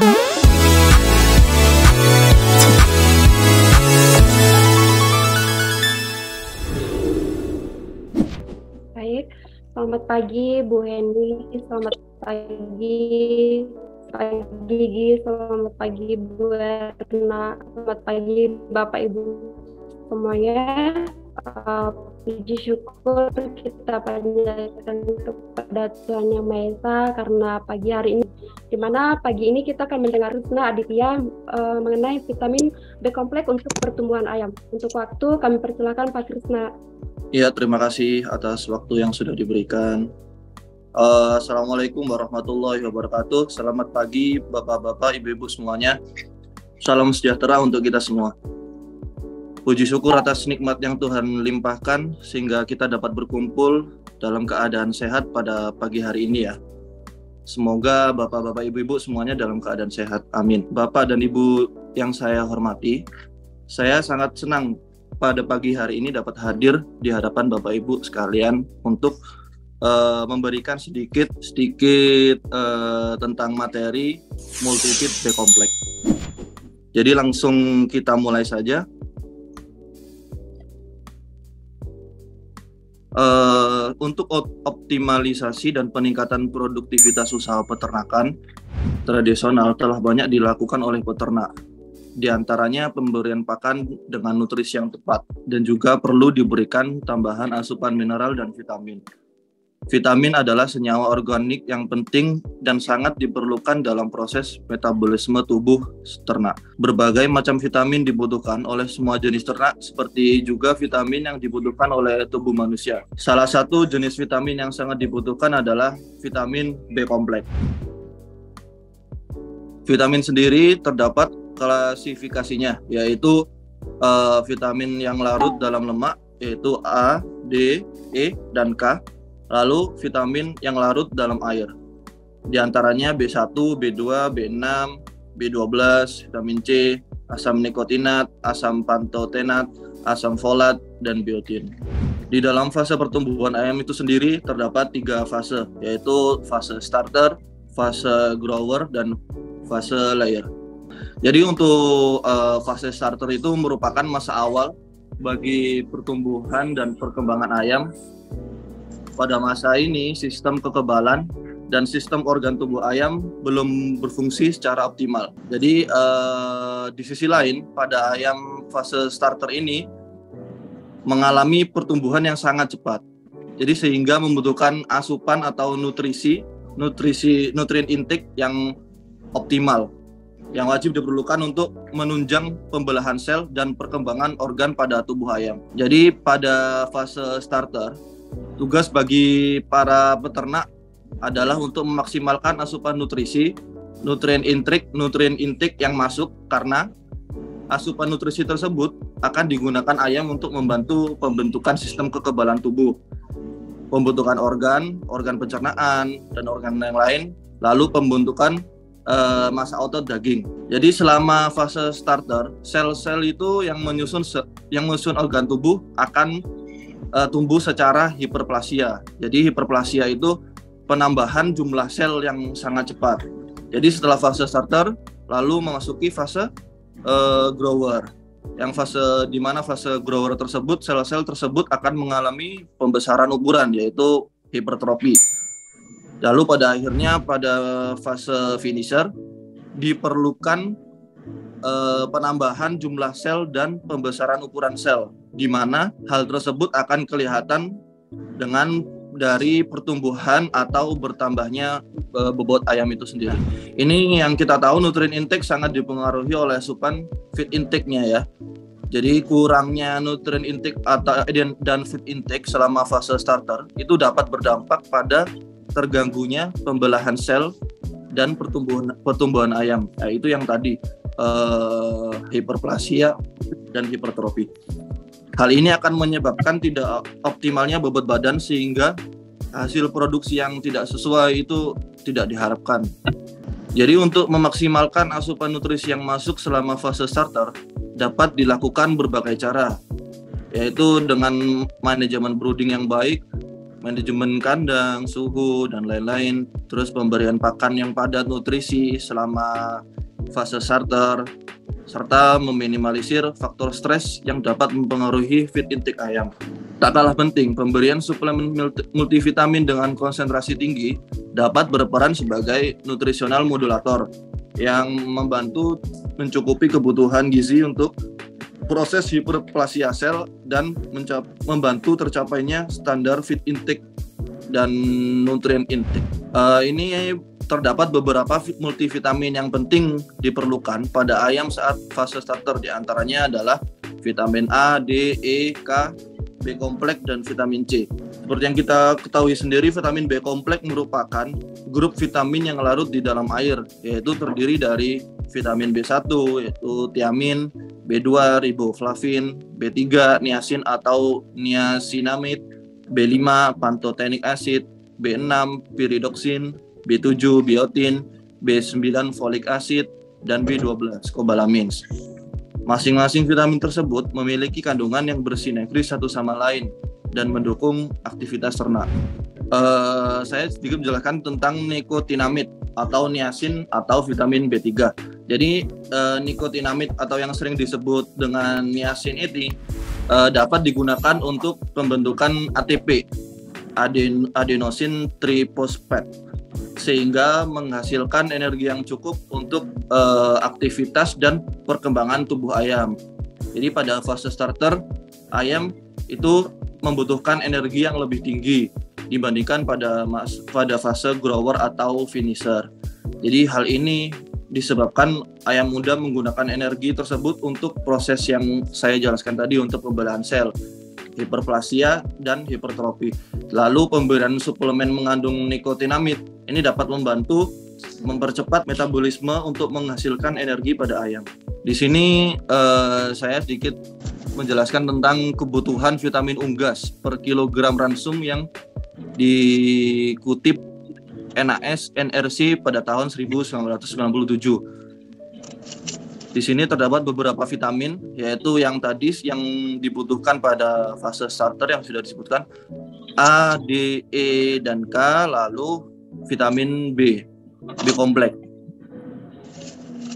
Baik, selamat pagi Bu Hendy, selamat pagi Pak Gigi, selamat pagi Bu Erna, selamat pagi Bapak Ibu semuanya. Puji syukur kita panjatkan kepada Tuhan Yang Maha Esa karena pagi hari ini, di mana pagi ini kita akan mendengar Rusna Aditya mengenai vitamin B kompleks untuk pertumbuhan ayam. Untuk waktu kami persilakan Pak Rusna. Ya, terima kasih atas waktu yang sudah diberikan. Assalamualaikum warahmatullahi wabarakatuh. Selamat pagi Bapak-Bapak, Ibu-Ibu semuanya. Salam sejahtera untuk kita semua. Puji syukur atas nikmat yang Tuhan limpahkan sehingga kita dapat berkumpul dalam keadaan sehat pada pagi hari ini ya. Semoga Bapak-Bapak, Ibu-Ibu semuanya dalam keadaan sehat. Amin. Bapak dan Ibu yang saya hormati, saya sangat senang pada pagi hari ini dapat hadir di hadapan Bapak Ibu sekalian untuk memberikan sedikit tentang materi multivit B kompleks. Jadi langsung kita mulai saja. Untuk optimalisasi dan peningkatan produktivitas usaha peternakan tradisional telah banyak dilakukan oleh peternak. Di antaranya pemberian pakan dengan nutrisi yang tepat dan juga perlu diberikan tambahan asupan mineral dan vitamin. Vitamin adalah senyawa organik yang penting dan sangat diperlukan dalam proses metabolisme tubuh ternak. Berbagai macam vitamin dibutuhkan oleh semua jenis ternak, seperti juga vitamin yang dibutuhkan oleh tubuh manusia. Salah satu jenis vitamin yang sangat dibutuhkan adalah vitamin B kompleks. Vitamin sendiri terdapat klasifikasinya, yaitu vitamin yang larut dalam lemak, yaitu A, D, E, dan K. Lalu vitamin yang larut dalam air, di antaranya B1, B2, B6, B12, vitamin C, asam nikotinat, asam pantotenat, asam folat, dan biotin. Di dalam fase pertumbuhan ayam itu sendiri terdapat 3 fase, yaitu fase starter, fase grower, dan fase layer. Jadi untuk fase starter itu merupakan masa awal bagi pertumbuhan dan perkembangan ayam. Pada masa ini, sistem kekebalan dan sistem organ tubuh ayam belum berfungsi secara optimal. Jadi di sisi lain, pada ayam fase starter ini mengalami pertumbuhan yang sangat cepat. Jadi sehingga membutuhkan asupan atau nutrien intake yang optimal, yang wajib diperlukan untuk menunjang pembelahan sel dan perkembangan organ pada tubuh ayam. Jadi pada fase starter, tugas bagi para peternak adalah untuk memaksimalkan asupan nutrisi, nutrien intake yang masuk, karena asupan nutrisi tersebut akan digunakan ayam untuk membantu pembentukan sistem kekebalan tubuh, pembentukan organ pencernaan, dan organ yang lain, lalu pembentukan massa otot daging. Jadi selama fase starter, sel-sel itu yang menyusun organ tubuh akan tumbuh secara hiperplasia. Jadi hiperplasia itu penambahan jumlah sel yang sangat cepat. Jadi setelah fase starter, lalu memasuki fase grower. Yang di mana fase grower tersebut, sel-sel tersebut akan mengalami pembesaran ukuran, yaitu hipertrofi. Lalu pada akhirnya pada fase finisher diperlukan penambahan jumlah sel dan pembesaran ukuran sel, di mana hal tersebut akan kelihatan dengan dari pertumbuhan atau bertambahnya bobot ayam itu sendiri. Ini yang kita tahu, nutrien intake sangat dipengaruhi oleh asupan feed intake-nya ya. Jadi kurangnya nutrien intake dan feed intake selama fase starter itu dapat berdampak pada terganggunya pembelahan sel dan pertumbuhan ayam. Nah, itu yang tadi hiperplasia dan hipertrofi. Hal ini akan menyebabkan tidak optimalnya bobot badan sehingga hasil produksi yang tidak sesuai itu tidak diharapkan. Jadi untuk memaksimalkan asupan nutrisi yang masuk selama fase starter dapat dilakukan berbagai cara, yaitu dengan manajemen brooding yang baik, manajemen kandang, suhu, dan lain-lain. Terus pemberian pakan yang padat nutrisi selama fase starter, serta meminimalisir faktor stres yang dapat mempengaruhi feed intake ayam. Tak kalah penting, pemberian suplemen multivitamin dengan konsentrasi tinggi dapat berperan sebagai nutritional modulator yang membantu mencukupi kebutuhan gizi untuk proses hiperplasia sel dan membantu tercapainya standar feed intake dan nutrient intake. Ini terdapat beberapa multivitamin yang penting diperlukan pada ayam saat fase starter. Di antaranya adalah vitamin A, D, E, K, B kompleks, dan vitamin C. Seperti yang kita ketahui sendiri, vitamin B kompleks merupakan grup vitamin yang larut di dalam air, yaitu terdiri dari vitamin B1, yaitu thiamin, B2, riboflavin, B3, niacin atau niacinamide, B5, pantothenic acid, B6, pyridoxine, B7, biotin, B9, folic acid, dan B12, cobalamins. Masing-masing vitamin tersebut memiliki kandungan yang bersinergi satu sama lain dan mendukung aktivitas ternak. Saya sedikit menjelaskan tentang nikotinamid atau niacin atau vitamin B3. Jadi nikotinamid atau yang sering disebut dengan niacin ini dapat digunakan untuk pembentukan ATP, adenosine triphosphate, sehingga menghasilkan energi yang cukup untuk aktivitas dan perkembangan tubuh ayam. Jadi pada fase starter, ayam itu membutuhkan energi yang lebih tinggi dibandingkan pada fase grower atau finisher. Jadi hal ini disebabkan ayam muda menggunakan energi tersebut untuk proses yang saya jelaskan tadi untuk pembelahan sel, hiperplasia, dan hipertrofi. Lalu pemberian suplemen mengandung nikotinamid ini dapat membantu mempercepat metabolisme untuk menghasilkan energi pada ayam. Di sini saya sedikit menjelaskan tentang kebutuhan vitamin unggas per kilogram ransum yang dikutip NAS NRC pada tahun 1997. Di sini terdapat beberapa vitamin, yaitu yang tadi yang dibutuhkan pada fase starter yang sudah disebutkan, A, D, E, dan K, lalu vitamin B kompleks.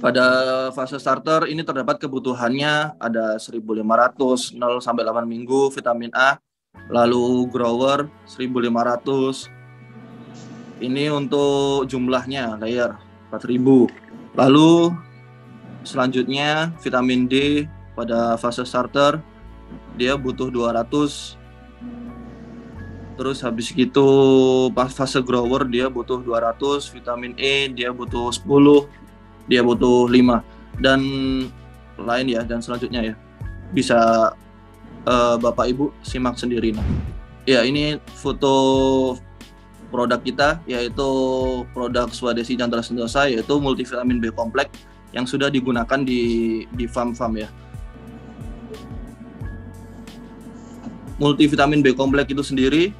Pada fase starter ini terdapat kebutuhannya ada 1.500 0 sampai 8 minggu vitamin A, lalu grower 1.500. Ini untuk jumlahnya layer 4.000. Lalu selanjutnya vitamin D pada fase starter dia butuh 200. Terus habis itu pas fase grower dia butuh 200, vitamin E dia butuh 10, dia butuh 5 dan lain ya, dan selanjutnya ya. Bisa Bapak Ibu simak sendiri. Ya, ini foto produk kita, yaitu produk Swadesi Chandra Sentosa, yaitu multivitamin B kompleks yang sudah digunakan di farm-farm ya. Multivitamin B kompleks itu sendiri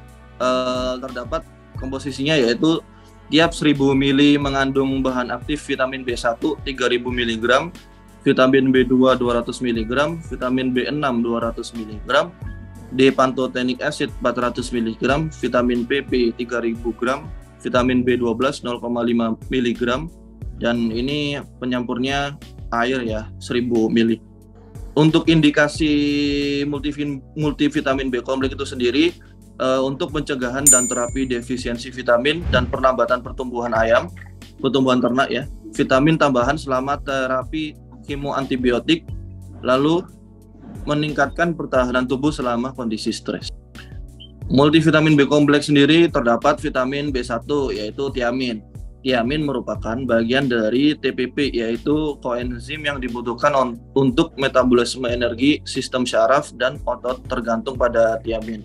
terdapat komposisinya, yaitu tiap 1000 ml mengandung bahan aktif vitamin B1 3000 mg, vitamin B2 200 mg, vitamin B6 200 mg, D-pantothenic acid 400 mg, vitamin PP 3000 gram, vitamin B12 0,5 mg, dan ini penyampurnya air ya 1000 ml. Untuk indikasi multivitamin B kompleks itu sendiri, untuk pencegahan dan terapi defisiensi vitamin dan perlambatan pertumbuhan ayam, pertumbuhan ternak ya, vitamin tambahan selama terapi kemoantibiotik, lalu meningkatkan pertahanan tubuh selama kondisi stres. Multivitamin B kompleks sendiri terdapat vitamin B1 yaitu thiamin. Thiamin merupakan bagian dari TPP, yaitu koenzim yang dibutuhkan untuk metabolisme energi, sistem syaraf, dan otot tergantung pada thiamin.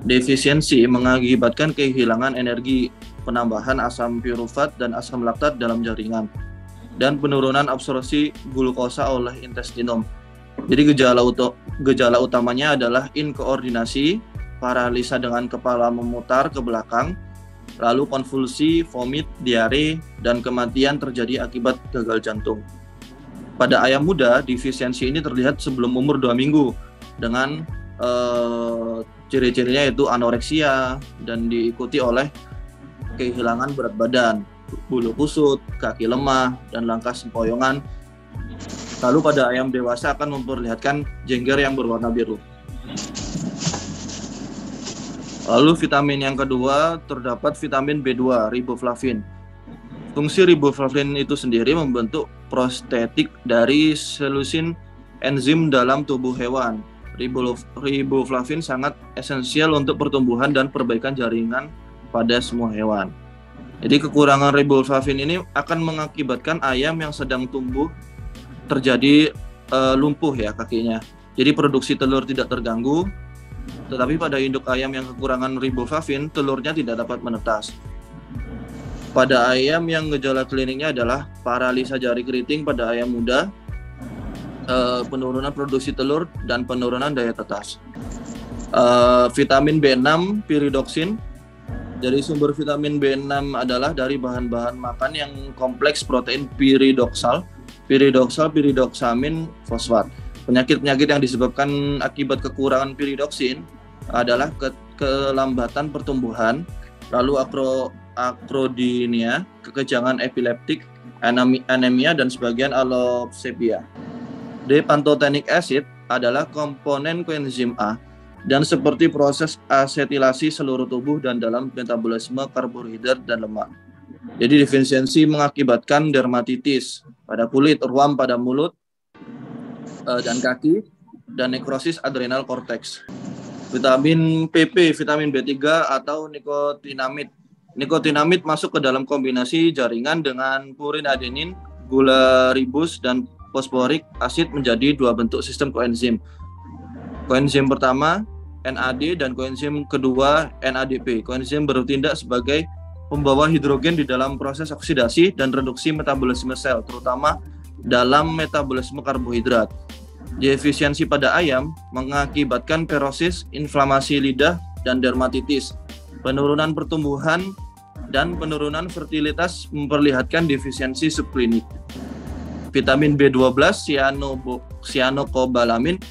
Defisiensi mengakibatkan kehilangan energi, penambahan asam pirufat dan asam laktat dalam jaringan, dan penurunan absorpsi glukosa oleh intestinum. Jadi gejala utamanya adalah inkoordinasi, paralisa dengan kepala memutar ke belakang, lalu konvulsi, vomit, diare, dan kematian terjadi akibat gagal jantung. Pada ayam muda, defisiensi ini terlihat sebelum umur 2 minggu dengan Ciri-cirinya itu anoreksia dan diikuti oleh kehilangan berat badan, bulu kusut, kaki lemah, dan langkah sempoyongan. Lalu pada ayam dewasa akan memperlihatkan jengger yang berwarna biru. Lalu vitamin yang kedua terdapat vitamin B2, riboflavin. Fungsi riboflavin itu sendiri membentuk prostetik dari selusin enzim dalam tubuh hewan. Riboflavin sangat esensial untuk pertumbuhan dan perbaikan jaringan pada semua hewan. Jadi kekurangan riboflavin ini akan mengakibatkan ayam yang sedang tumbuh terjadi lumpuh ya kakinya. Jadi produksi telur tidak terganggu. Tetapi pada induk ayam yang kekurangan riboflavin, telurnya tidak dapat menetas. Pada ayam yang gejala kliniknya adalah paralisa jari keriting pada ayam muda, penurunan produksi telur, dan penurunan daya tetas. Vitamin B6, piridoksin. Jadi sumber vitamin B6 adalah dari bahan-bahan makan yang kompleks protein piridoksal, piridoksamin, fosfat. Penyakit-penyakit yang disebabkan akibat kekurangan piridoksin adalah kelambatan pertumbuhan, lalu akrodinia, kekejangan epileptik, anemia, dan sebagian alopsia. D-pantothenic acid adalah komponen koenzim A dan seperti proses asetilasi seluruh tubuh dan dalam metabolisme karbohidrat dan lemak. Jadi defisiensi mengakibatkan dermatitis pada kulit, ruam pada mulut dan kaki, dan nekrosis adrenal korteks. Vitamin PP, vitamin B3 atau nikotinamid. Nikotinamid masuk ke dalam kombinasi jaringan dengan purin adenin, gula ribus, dan fosforik asid menjadi dua bentuk sistem koenzim. Koenzim pertama NAD dan koenzim kedua NADP. Koenzim bertindak sebagai pembawa hidrogen di dalam proses oksidasi dan reduksi metabolisme sel, terutama dalam metabolisme karbohidrat. Defisiensi pada ayam mengakibatkan perosis, inflamasi lidah, dan dermatitis. Penurunan pertumbuhan dan penurunan fertilitas memperlihatkan defisiensi subklinik. Vitamin B12, cyanocobalamin,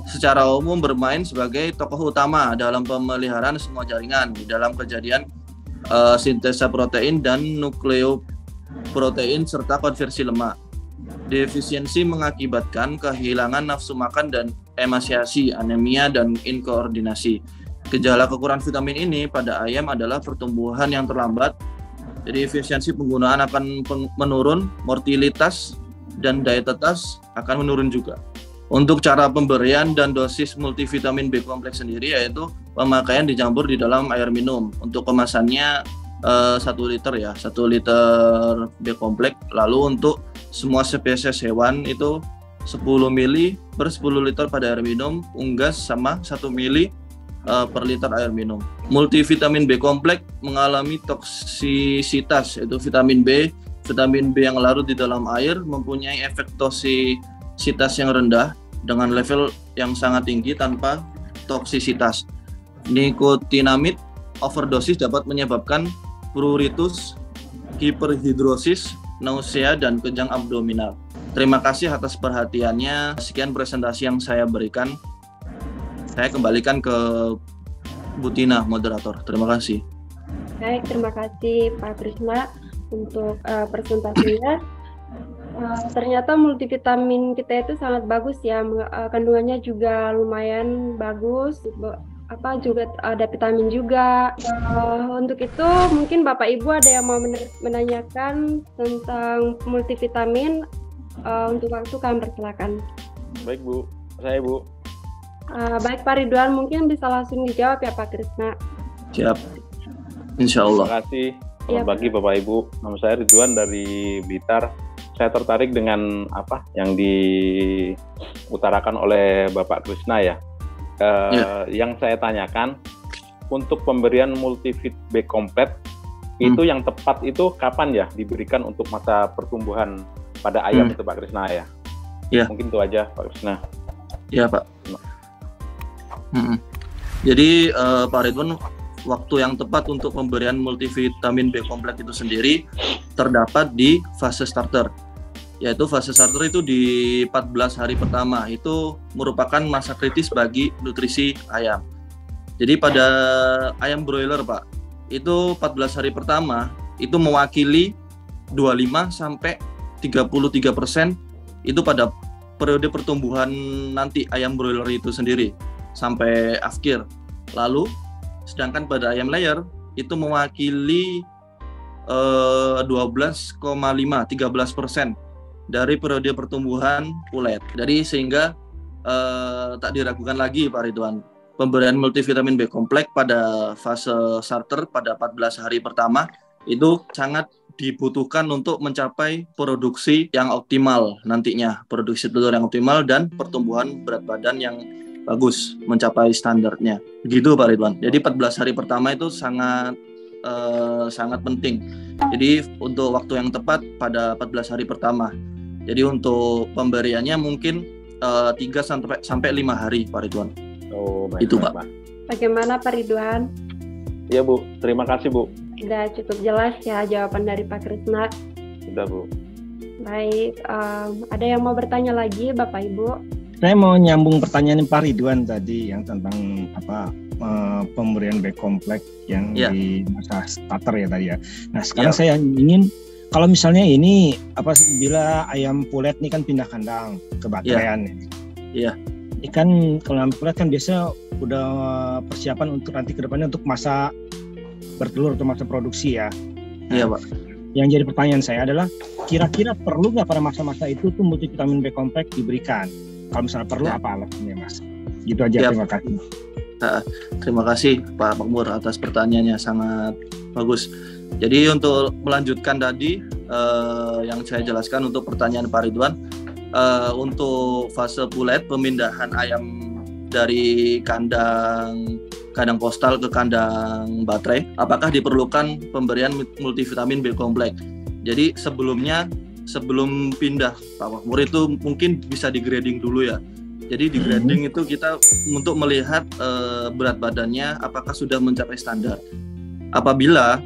secara umum bermain sebagai tokoh utama dalam pemeliharaan semua jaringan di dalam kejadian sintesa protein dan nukleoprotein serta konversi lemak. Defisiensi mengakibatkan kehilangan nafsu makan dan emasiasi, anemia, dan inkoordinasi. Gejala kekurangan vitamin ini pada ayam adalah pertumbuhan yang terlambat. Jadi efisiensi penggunaan akan menurun, mortalitas dan daya tetas akan menurun juga. Untuk cara pemberian dan dosis multivitamin B kompleks sendiri yaitu pemakaian dicampur di dalam air minum. Untuk kemasannya 1 liter ya, 1 liter B kompleks. Lalu untuk semua spesies hewan itu 10 ml per 10 liter pada air minum, unggas sama 1 ml per liter air minum. Multivitamin B kompleks mengalami toksisitas, yaitu vitamin B yang larut di dalam air mempunyai efek toksisitas yang rendah dengan level yang sangat tinggi tanpa toksisitas. Nikotinamid overdosis dapat menyebabkan pruritus, hiperhidrosis, nausea, dan kejang abdominal. Terima kasih atas perhatiannya. Sekian presentasi yang saya berikan. Saya kembalikan ke Bu Tina, moderator. Terima kasih. Baik, terima kasih Pak Krisna untuk presentasinya. Ternyata multivitamin kita itu sangat bagus ya, kandungannya juga lumayan bagus. Juga ada vitamin juga. Untuk itu mungkin Bapak Ibu ada yang mau menanyakan tentang multivitamin. Untuk waktu kami persilakan. Baik Bu, saya Bu. Baik Pak Ridwan, mungkin bisa langsung dijawab ya Pak Krisna. Siap, insya Allah. Terima kasih. Selamat pagi Bapak Ibu. Nama saya Ridwan dari Blitar. Saya tertarik dengan apa yang diutarakan oleh Bapak Krisna ya. Yang saya tanyakan untuk pemberian multivit B komplit itu yang tepat itu kapan ya diberikan untuk masa pertumbuhan pada ayam itu Pak Krisna ya? Mungkin itu aja Pak Krisna. Iya Pak. Jadi Pak Ridwan, waktu yang tepat untuk pemberian multivitamin B kompleks itu sendiri terdapat di fase starter. Yaitu fase starter itu di 14 hari pertama, itu merupakan masa kritis bagi nutrisi ayam. Jadi pada ayam broiler Pak, itu 14 hari pertama itu mewakili 25 sampai 33% itu pada periode pertumbuhan nanti ayam broiler itu sendiri sampai akhir. Lalu sedangkan pada ayam layer itu mewakili 12,5-13% dari periode pertumbuhan ulet. Jadi sehingga tak diragukan lagi Pak Ridwan, pemberian multivitamin B kompleks pada fase starter pada 14 hari pertama itu sangat dibutuhkan untuk mencapai produksi yang optimal nantinya, produksi telur yang optimal dan pertumbuhan berat badan yang bagus, mencapai standarnya. Begitu Pak Ridwan. Jadi 14 hari pertama itu sangat penting. Jadi untuk waktu yang tepat pada 14 hari pertama. Jadi untuk pemberiannya mungkin 3 sampai 5 hari Pak Ridwan. Oh, baik, itu baik, Pak. Bagaimana Pak Ridwan? Iya Bu, terima kasih Bu. Sudah cukup jelas ya jawaban dari Pak Krisna. Sudah Bu. Baik, ada yang mau bertanya lagi Bapak Ibu? Saya mau nyambung pertanyaan Pak Ridwan tadi yang tentang pemberian B kompleks yang di masa starter ya tadi ya. Nah sekarang saya ingin, kalau misalnya ini bila ayam pulet ini kan pindah kandang ke baterean. Iya. Ikan kalau ayam pulet kan biasa udah persiapan untuk nanti ke depannya untuk masa bertelur atau masa produksi ya. Iya Pak. Yang jadi pertanyaan saya adalah kira-kira perlu nggak pada masa-masa itu tuh multivitamin B kompleks diberikan? Kalau misalnya perlu apa alasannya Mas? Gitu aja, terima kasih. Terima kasih Pak Makmur atas pertanyaannya, sangat bagus. Jadi untuk melanjutkan tadi yang saya jelaskan untuk pertanyaan Pak Ridwan, untuk fase pulet pemindahan ayam dari kandang postal ke kandang baterai, apakah diperlukan pemberian multivitamin B kompleks? Jadi sebelum pindah Pak Makmur itu mungkin bisa di grading dulu ya. Jadi di grading itu kita untuk melihat berat badannya apakah sudah mencapai standar. Apabila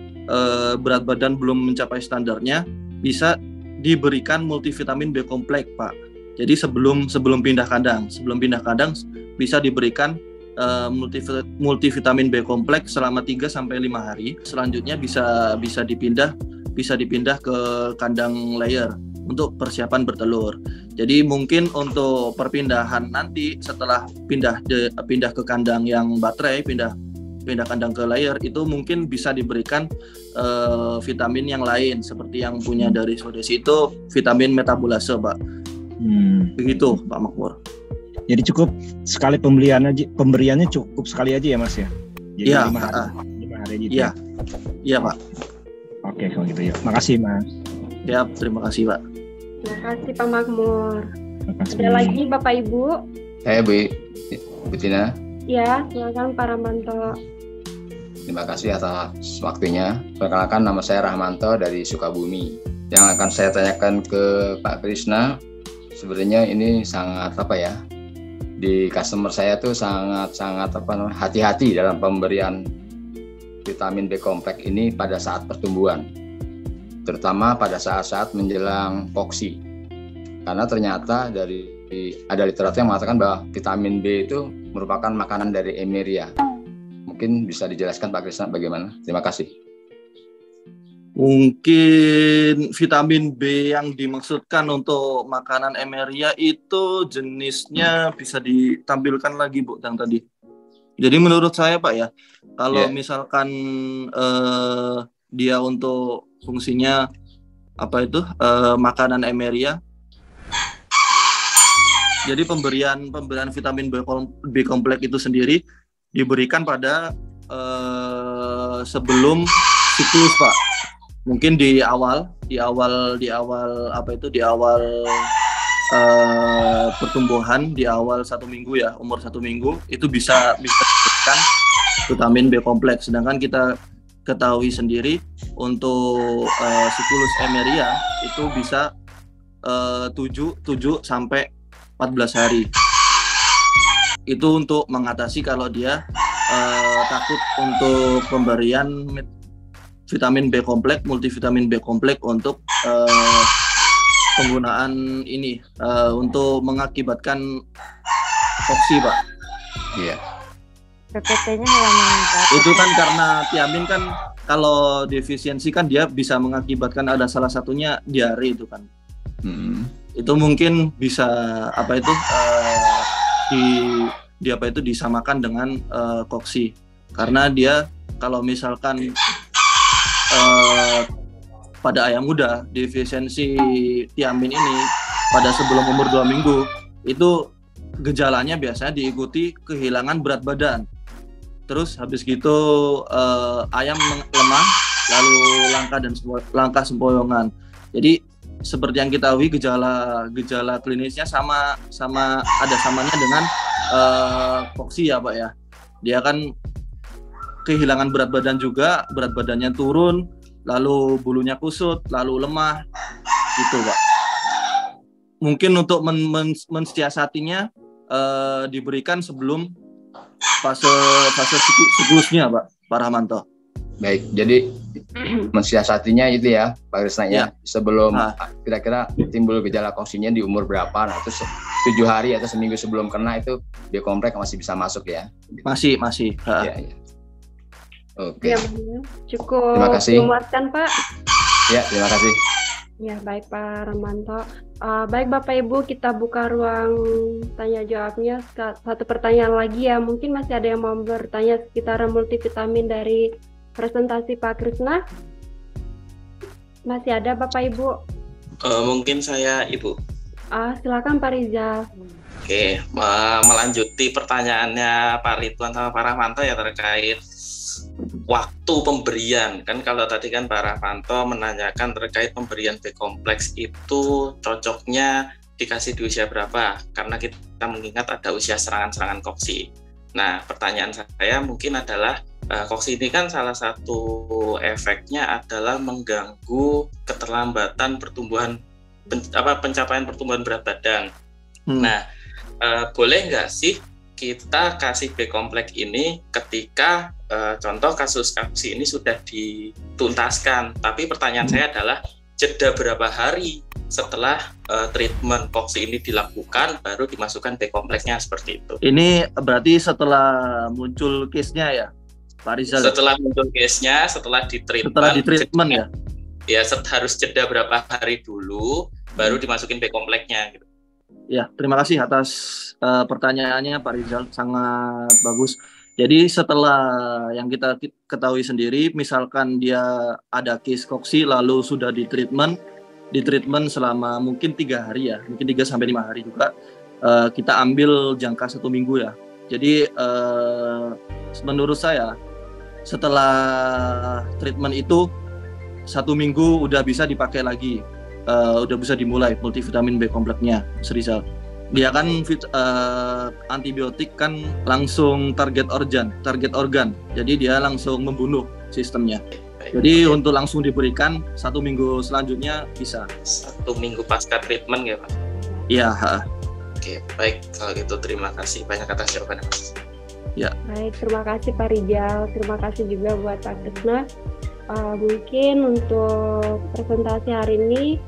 berat badan belum mencapai standarnya, bisa diberikan multivitamin B kompleks Pak. Jadi sebelum pindah kandang bisa diberikan multivitamin B kompleks selama 3 sampai 5 hari. Selanjutnya bisa dipindah ke kandang layer untuk persiapan bertelur. Jadi mungkin untuk perpindahan nanti setelah pindah ke kandang yang baterai, pindah kandang ke layer itu mungkin bisa diberikan vitamin yang lain seperti yang punya dari Sodesi itu vitamin metabolase Pak. Begitu Pak Makmur. Jadi cukup sekali pemberiannya cukup sekali aja ya Mas ya. Jadi 5 hari gitu. Iya. Iya Pak. Oke kalau gitu ya. Makasih Mas. Ya, terima kasih Pak. Terima kasih Pak Makmur. Ada lagi Bapak Ibu? Saya Bu Tina. Ya, silakan Pak Rahmanto. Terima kasih atas waktunya. Perkenalkan, nama saya Rahmanto dari Sukabumi. Yang akan saya tanyakan ke Pak Krisna, sebenarnya ini sangat di customer saya tuh sangat hati-hati dalam pemberian vitamin B kompleks ini pada saat pertumbuhan, terutama pada saat-saat menjelang voksi. Karena ternyata ada literatur yang mengatakan bahwa vitamin B itu merupakan makanan dari Emeria. Mungkin bisa dijelaskan Pak Krisna bagaimana? Terima kasih. Mungkin vitamin B yang dimaksudkan untuk makanan Emeria itu jenisnya bisa ditampilkan lagi Bu yang tadi. Jadi menurut saya Pak ya, kalau misalkan dia untuk fungsinya makanan Emeria, jadi pemberian vitamin B kompleks itu sendiri diberikan pada sebelum siklus Pak. Mungkin di awal pertumbuhan, di awal 1 minggu ya, umur 1 minggu itu bisa diberikan vitamin B kompleks. Sedangkan kita ketahui sendiri untuk siklus Emeria itu bisa 7 sampai 14 hari. Itu untuk mengatasi kalau dia takut untuk pemberian vitamin B kompleks, multivitamin B kompleks untuk penggunaan ini untuk mengakibatkan voksi Pak. Iya. PPT-nya halaman 4. Itu kan karena tiamin kan kalau defisiensi kan dia bisa mengakibatkan ada salah satunya diare itu kan. Itu mungkin bisa apa itu disamakan dengan koksi, karena dia kalau misalkan pada ayam muda defisiensi tiamin ini pada sebelum umur 2 minggu itu gejalanya biasanya diikuti kehilangan berat badan. Terus habis gitu ayam lemah, lalu langkah sempoyongan. Jadi seperti yang kita tahu gejala klinisnya sama ada samanya dengan koksi ya Pak ya. Dia kan kehilangan berat badan juga, berat badannya turun, lalu bulunya kusut, lalu lemah, gitu Pak. Mungkin untuk mensiasatinya diberikan sebelum fase siklusnya Pak Rahmanto. Baik, jadi mensiasatinya itu ya Pak Krisna ya, sebelum kira-kira timbul gejala koksinya di umur berapa, nah itu 7 hari atau seminggu sebelum kena itu B-kompleks masih bisa masuk ya? Masih. Ya. Oke. Ya, cukup Terima kasih. memuaskan Pak. Ya, terima kasih. Ya, baik Pak Rahmanto. Baik Bapak Ibu, kita buka ruang tanya jawabnya. Satu pertanyaan lagi ya, mungkin masih ada yang mau bertanya sekitar multivitamin dari presentasi Pak Krisna. Masih ada Bapak Ibu? Mungkin saya Ibu. Silakan Pak Rizal. Oke, melanjuti pertanyaannya Pak Ridwan sama Pak Rahmanto ya terkait waktu pemberian. Kan kalau tadi kan Pak Rahmanto menanyakan terkait pemberian B-kompleks itu cocoknya dikasih di usia berapa, karena kita mengingat ada usia serangan-serangan koksi. Nah, pertanyaan saya mungkin adalah koksi ini kan salah satu efeknya adalah mengganggu keterlambatan pencapaian pertumbuhan berat badan. Nah, boleh nggak sih kita kasih B-kompleks ini ketika contoh kasus koksi ini sudah dituntaskan, tapi pertanyaan saya adalah jeda berapa hari setelah treatment koksi ini dilakukan baru dimasukkan B-kompleksnya seperti itu. Ini berarti setelah muncul case-nya ya Pak Rizal? Setelah muncul case-nya, setelah ditreatment ya? Ya, harus jeda berapa hari dulu baru dimasukin B-kompleksnya gitu. Ya, terima kasih atas pertanyaannya Pak Rizal, sangat bagus. Jadi setelah yang kita ketahui sendiri, misalkan dia ada case koksi lalu sudah ditreatment selama mungkin 3 hari ya, mungkin 3-5 hari juga, kita ambil jangka 1 minggu ya. Jadi menurut saya setelah treatment itu 1 minggu udah bisa dipakai lagi, udah bisa dimulai multivitamin B-kompleksnya, Rizal. Dia kan antibiotik kan langsung target organ, jadi dia langsung membunuh sistemnya. Jadi untuk langsung diberikan 1 minggu selanjutnya bisa. 1 minggu pasca treatment ya Pak? Iya. Oke, baik, kalau gitu terima kasih banyak atas jawabannya Mas. Ya. Baik, terima kasih Pak Rizal, terima kasih juga buat Pak Krisna. Mungkin untuk presentasi hari ini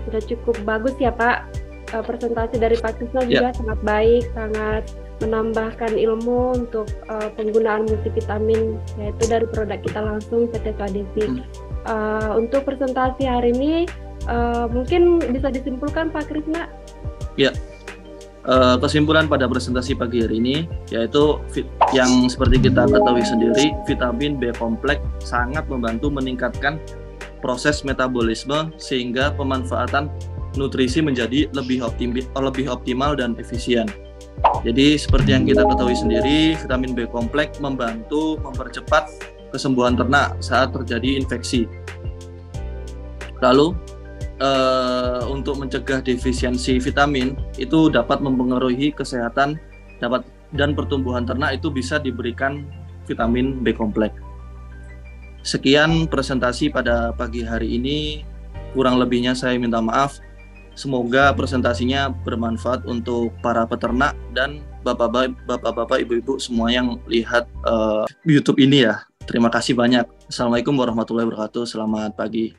sudah cukup bagus ya Pak. Presentasi dari Pak Krisna juga sangat baik, sangat menambahkan ilmu untuk penggunaan multivitamin, yaitu dari produk kita langsung PT Swadesi. Untuk presentasi hari ini mungkin bisa disimpulkan Pak Krisna? Ya, kesimpulan pada presentasi pagi hari ini yaitu yang seperti kita ketahui sendiri, vitamin B-kompleks sangat membantu meningkatkan proses metabolisme sehingga pemanfaatan nutrisi menjadi lebih optimal dan efisien. Jadi seperti yang kita ketahui sendiri, vitamin B-kompleks membantu mempercepat kesembuhan ternak saat terjadi infeksi. Lalu untuk mencegah defisiensi vitamin itu dapat mempengaruhi kesehatan dan pertumbuhan ternak, itu bisa diberikan vitamin B-kompleks. Sekian presentasi pada pagi hari ini, kurang lebihnya saya minta maaf. Semoga presentasinya bermanfaat untuk para peternak dan bapak-bapak, ibu-ibu semua yang lihat YouTube ini ya. Terima kasih banyak. Assalamualaikum warahmatullahi wabarakatuh. Selamat pagi.